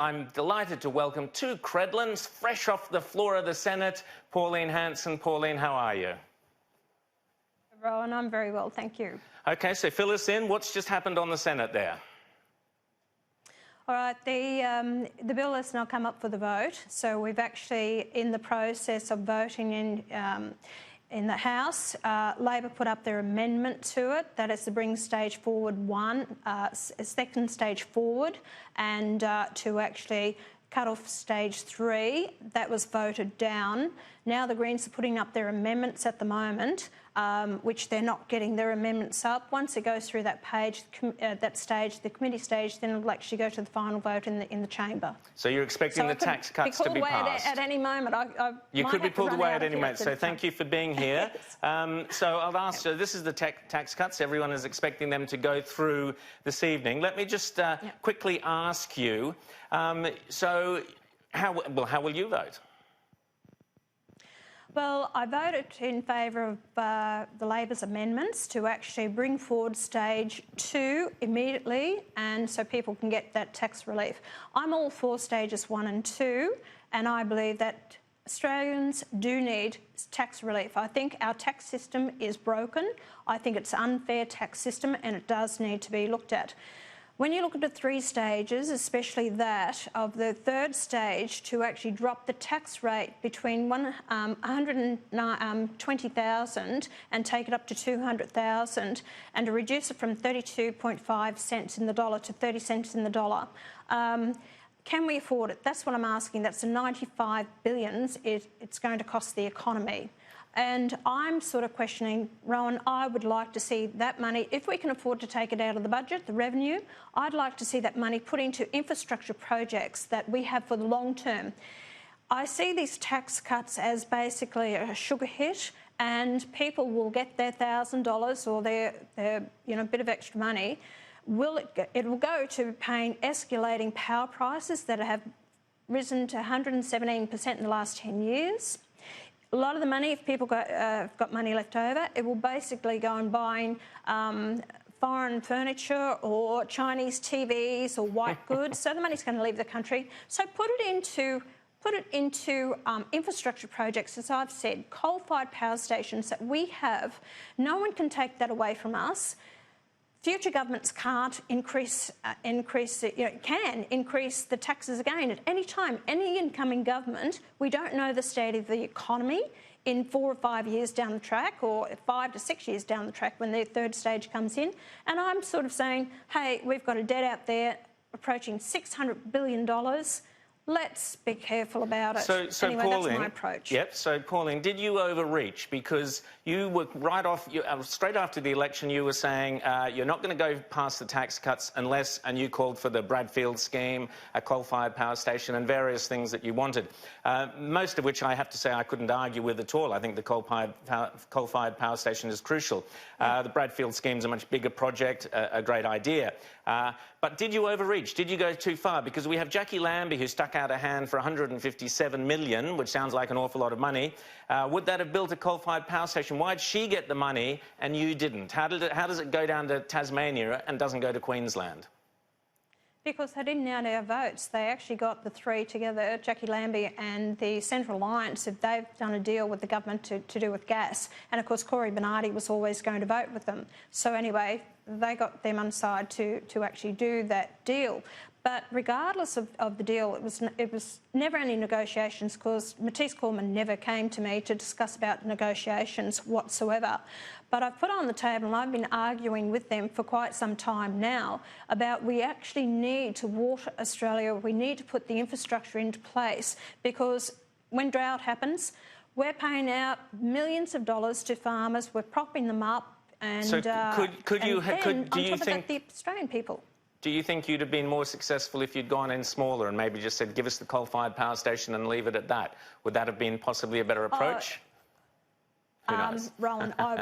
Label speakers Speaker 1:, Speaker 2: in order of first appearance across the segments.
Speaker 1: I'm delighted to welcome two Credlins, fresh off the floor of the Senate, Pauline Hanson. Pauline, how are you?
Speaker 2: Rowan, I'm very well, thank you.
Speaker 1: OK, so fill us in. What's just happened on the Senate there?
Speaker 2: All right, the bill has now come up for the vote. So we've actually, in the process of voting in the House, Labor put up their amendment to it. That is to bring stage forward one, second stage forward, and to actually cut off stage 3. That was voted down. Now the Greens are putting up their amendments at the moment, which they're not getting their amendments up. Once it goes through that page, that stage, the committee stage, then it'll actually go to the final vote in the chamber.
Speaker 1: So you're expecting the tax cuts to be passed?
Speaker 2: At any moment.
Speaker 1: You could be pulled away at any moment. So thank you for being here. So I'll ask you, this is the tax cuts. Everyone is expecting them to go through this evening. Let me just quickly ask you, so how will you vote?
Speaker 2: Well, I voted in favour of the Labor's amendments to actually bring forward stage 2 immediately, and so people can get that tax relief. I'm all for stages 1 and 2, and I believe that Australians do need tax relief. I think our tax system is broken. I think it's an unfair tax system, and it does need to be looked at. When you look at the 3 stages, especially that of the third stage, to actually drop the tax rate between 120,000 and take it up to 200,000, and to reduce it from 32.5 cents in the dollar to 30 cents in the dollar. Can we afford it? That's what I'm asking. That's the 95 billion it's going to cost the economy. And I'm sort of questioning, Rowan, I would like to see that money, if we can afford to take it out of the budget, the revenue, I'd like to see that money put into infrastructure projects that we have for the long term. I see these tax cuts as basically a sugar hit, and people will get their $1,000 or their bit of extra money. It will go to paying escalating power prices that have risen to 117% in the last 10 years. A lot of the money, if people have got money left over, it will basically go and buying foreign furniture or Chinese TVs or white goods. So the money's going to leave the country. So put it into infrastructure projects, as I've said, coal-fired power stations that we have. No one can take that away from us. Future governments can't can increase the taxes again at any time. Any incoming government, we don't know the state of the economy in 4 or 5 years down the track, or 5 to 6 years down the track when their third stage comes in. And I'm sort of saying, hey, we've got a debt out there approaching $600 billion. Let's be careful about it.
Speaker 1: So
Speaker 2: anyway,
Speaker 1: Pauline,
Speaker 2: that's my approach.
Speaker 1: Yep. So, Pauline, did you overreach? Because you were straight after the election, you were saying you're not going to go past the tax cuts unless, and you called for the Bradfield scheme, a coal-fired power station, and various things that you wanted. Most of which I have to say I couldn't argue with at all. I think the coal-fired power station is crucial. The Bradfield scheme is a much bigger project, a great idea. But did you overreach? Did you go too far? Because we have Jackie Lambie, who stuck out a hand for 157 million, which sounds like an awful lot of money. Would that have built a coal-fired power station? Why'd she get the money and you didn't? How does it go down to Tasmania and doesn't go to Queensland?
Speaker 2: Because they didn't add our votes. They actually got the 3 together, Jackie Lambie and the Central Alliance. They've done a deal with the government to do with gas. And, of course, Cory Bernardi was always going to vote with them. So, anyway, they got them on side to actually do that deal. But regardless of the deal, it was never any negotiations, because Matisse Cormann never came to me to discuss about negotiations whatsoever. But I've put on the table, and I've been arguing with them for quite some time now, about we actually need to water Australia. We need to put the infrastructure into place, because when drought happens, we're paying out millions of dollars to farmers. We're propping them up, and
Speaker 1: so could you think
Speaker 2: the Australian people.
Speaker 1: Do you think you'd have been more successful if you'd gone in smaller and maybe just said, give us the coal-fired power station and leave it at that? Would that have been possibly a better approach? Who knows?
Speaker 2: Rowan, I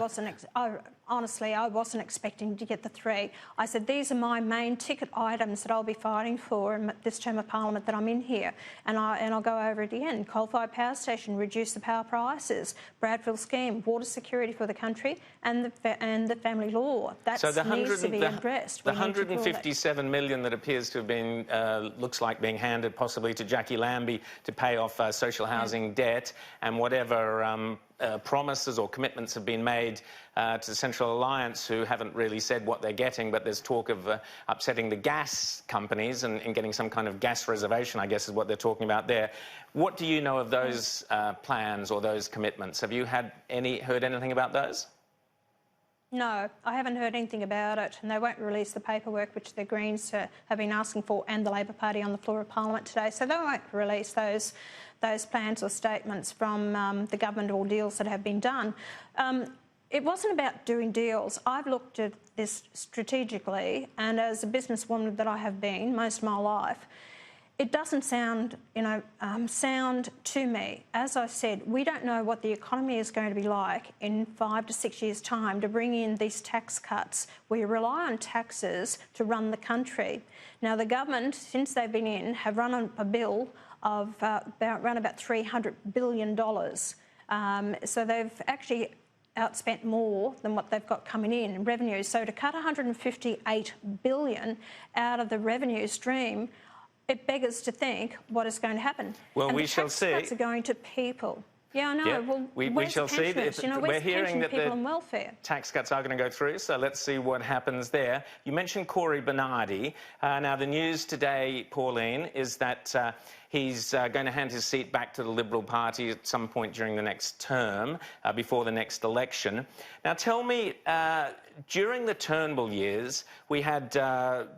Speaker 2: honestly, I wasn't expecting to get the 3. I said, these are my main ticket items that I'll be fighting for in this term of parliament that I'm in here. And I'll go over it again. Coal-fired power station, reduce the power prices, Bradfield scheme, water security for the country, and the family law. That needs to be addressed.
Speaker 1: The 157 million that appears to have been, looks like being handed possibly to Jackie Lambie to pay off social housing debt, and whatever promises or commitments have been made to the Central Alliance, who haven't really said what they're getting, but there's talk of upsetting the gas companies and getting some kind of gas reservation, I guess is what they're talking about there. What do you know of those plans or those commitments? Have you heard anything about those?
Speaker 2: No, I haven't heard anything about it, and they won't release the paperwork which the Greens have been asking for, and the Labor Party on the floor of Parliament today. So they won't release those plans or statements from the government or deals that have been done. It wasn't about doing deals. I've looked at this strategically, and as a businesswoman that I have been most of my life, it doesn't sound, sound to me. As I said, we don't know what the economy is going to be like in 5 to 6 years' time to bring in these tax cuts. We rely on taxes to run the country. Now, the government, since they've been in, have run on a bill of around about $300 billion. So they've actually outspent more than what they've got coming in revenue. So to cut $158 billion out of the revenue stream, it beggars to think what is going to happen.
Speaker 1: Well, we shall see.
Speaker 2: Tax cuts are going to people. Yeah, I know.
Speaker 1: Yeah,
Speaker 2: well,
Speaker 1: we shall see. We're hearing that
Speaker 2: welfare
Speaker 1: tax cuts are going to go through, so let's see what happens there. You mentioned Cory Bernardi. Now, the news today, Pauline, is that he's going to hand his seat back to the Liberal Party at some point during the next term, before the next election. Now, tell me, during the Turnbull years, we had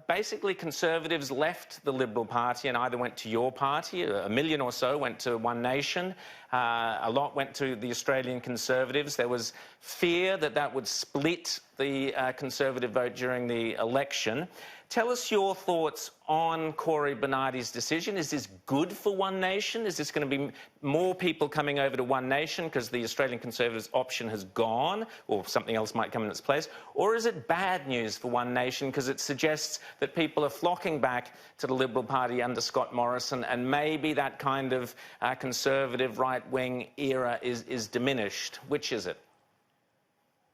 Speaker 1: basically Conservatives left the Liberal Party and either went to your party, 1 million or so went to One Nation, a lot went to the Australian Conservatives. There was fear that that would split the Conservative vote during the election. Tell us your thoughts on Cory Bernardi's decision. Is this good for One Nation? Is this going to be more people coming over to One Nation because the Australian Conservatives option has gone, or something else might come in its place? Or is it bad news for One Nation because it suggests that people are flocking back to the Liberal Party under Scott Morrison, and maybe that kind of conservative right-wing era is diminished? Which is it?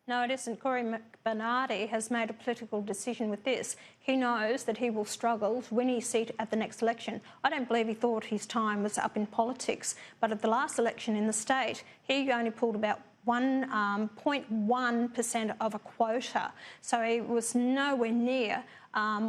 Speaker 2: No, it isn't. Cory Bernardi has made a political decision with this. He knows that he will struggle to win his seat at the next election. I don't believe he thought his time was up in politics, but at the last election in the state, he only pulled about 1.1% of a quota. So he was nowhere near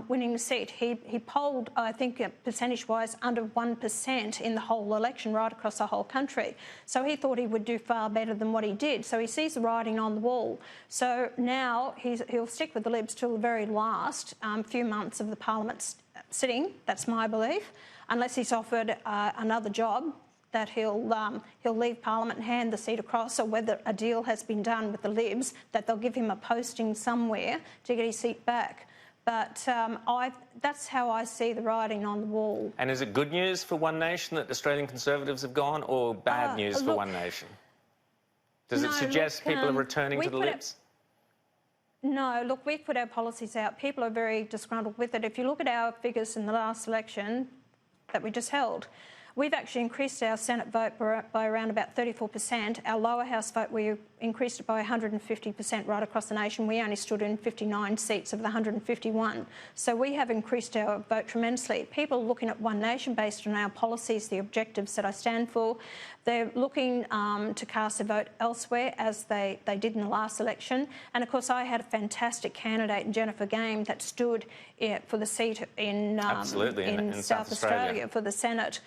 Speaker 2: winning the seat. He polled, I think, percentage-wise, under 1% in the whole election, right across the whole country. So he thought he would do far better than what he did. So he sees the writing on the wall. So now he'll stick with the Libs till the very last few months of the Parliament sitting. That's my belief, unless he's offered another job, that he'll leave Parliament and hand the seat across, or whether a deal has been done with the Libs that they'll give him a posting somewhere to get his seat back. But that's how I see the writing on the wall. And is it good news for One Nation that Australian Conservatives have gone, or bad news for One Nation? Does it suggest people are returning to the Libs? No, look, we've put our policies out. People are very disgruntled with it. If you look at our figures in the last election that we just held, we've actually increased our Senate vote by around about 34%. Our lower house vote, we increased it by 150% right across the nation. We only stood in 59 seats of the 151. So we have increased our vote tremendously. People are looking at One Nation based on our policies, the objectives that I stand for. They're looking to cast a vote elsewhere, as they did in the last election. And, of course, I had a fantastic candidate in Jennifer Game that stood for the seat in South Australia for the Senate.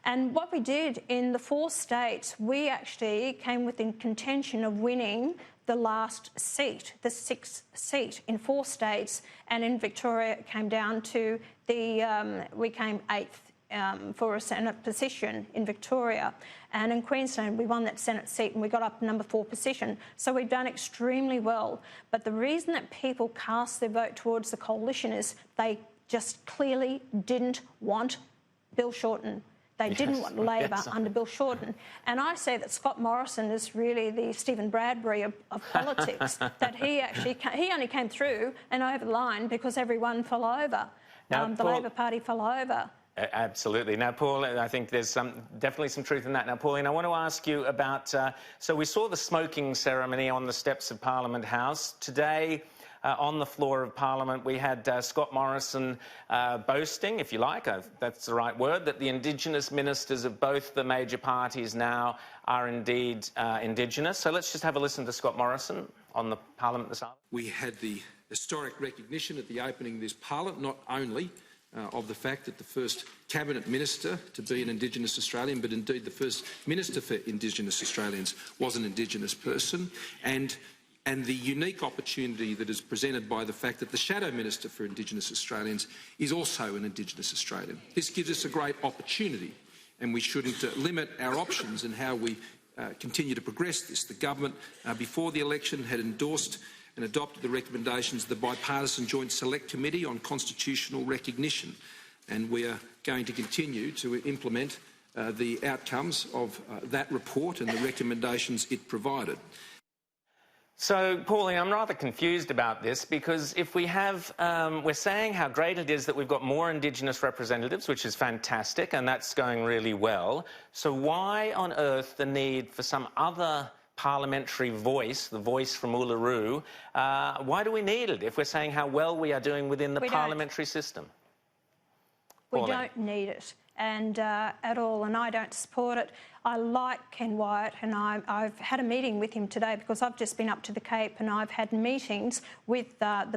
Speaker 2: And what we did in the 4 states, we actually came within contention of winning the last seat, the 6th seat in 4 states. And in Victoria, it came down to we came 8th for a Senate position in Victoria. And in Queensland, we won that Senate seat and we got up to number 4 position. So we've done extremely well. But the reason that people cast their vote towards the coalition is they just clearly didn't want Bill Shorten. They didn't want Labor under Bill Shorten. And I say that Scott Morrison is really the Steven Bradbury of politics, that he only came through and over the line because everyone fell over.
Speaker 1: Now,
Speaker 2: the Labor Party fell over.
Speaker 1: Absolutely. Now, Paul, I think there's definitely some truth in that. Now, Pauline, I want to ask you about... so we saw the smoking ceremony on the steps of Parliament House. Today, on the floor of Parliament, we had Scott Morrison boasting, if you like, that's the right word, that the Indigenous ministers of both the major parties now are indeed Indigenous. So let's just have a listen to Scott Morrison on the Parliament this afternoon.
Speaker 3: We had the historic recognition at the opening of this Parliament, not only of the fact that the first Cabinet Minister to be an Indigenous Australian, but indeed the first Minister for Indigenous Australians was an Indigenous person, and the unique opportunity that is presented by the fact that the Shadow Minister for Indigenous Australians is also an Indigenous Australian. This gives us a great opportunity, and we shouldn't limit our options in how we continue to progress this. The government, before the election, had endorsed and adopted the recommendations of the Bipartisan Joint Select Committee on Constitutional Recognition, and we are going to continue to implement the outcomes of that report and the recommendations it provided.
Speaker 1: So, Pauline, I'm rather confused about this because if we have, we're saying how great it is that we've got more Indigenous representatives, which is fantastic, and that's going really well. So why on earth the need for some other parliamentary voice, the voice from Uluru? Why do we need it if we're saying how well we are doing within the parliamentary system?
Speaker 2: We don't need it at all, and I don't support it. I like Ken Wyatt, and I've had a meeting with him today because I've just been up to the Cape and I've had meetings with the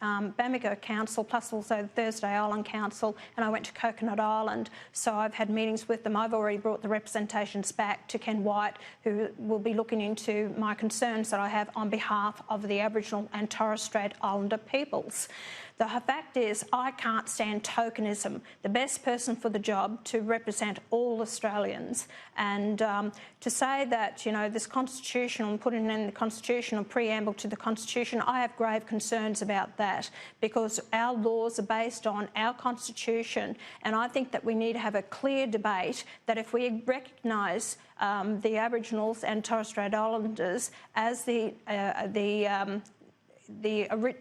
Speaker 2: Bamago Council, plus also the Thursday Island Council, and I went to Coconut Island. So I've had meetings with them. I've already brought the representations back to Ken Wyatt, who will be looking into my concerns that I have on behalf of the Aboriginal and Torres Strait Islander peoples. The fact is, I can't stand tokenism. The best person for the job to represent all Australians, and to say that, you know, this constitutional, putting in the constitutional preamble to the Constitution, I have grave concerns about that because our laws are based on our Constitution, and I think that we need to have a clear debate that if we recognise the Aboriginals and Torres Strait Islanders as the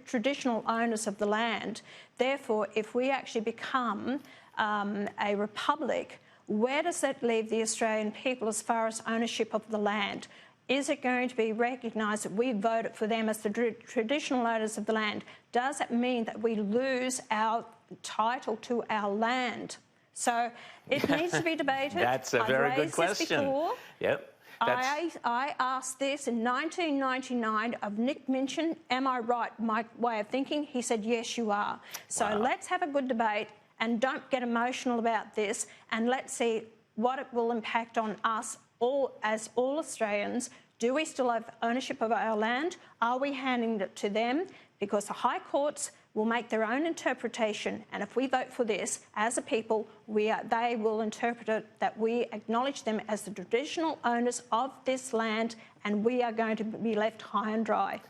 Speaker 2: traditional owners of the land. Therefore, if we actually become a republic, where does that leave the Australian people as far as ownership of the land? Is it going to be recognised that we voted for them as the traditional owners of the land? Does it mean that we lose our title to our land? So it needs to be debated.
Speaker 1: That's a very good question.
Speaker 2: Before.
Speaker 1: Yep.
Speaker 2: I asked this in 1999 of Nick Minchin, am I right, my way of thinking? He said, yes, you are. So let's have a good debate and don't get emotional about this, and let's see what it will impact on us all as all Australians. Do we still have ownership of our land? Are we handing it to them? Because the High Courts will make their own interpretation, and if we vote for this as a people, they will interpret it that we acknowledge them as the traditional owners of this land, and we are going to be left high and dry.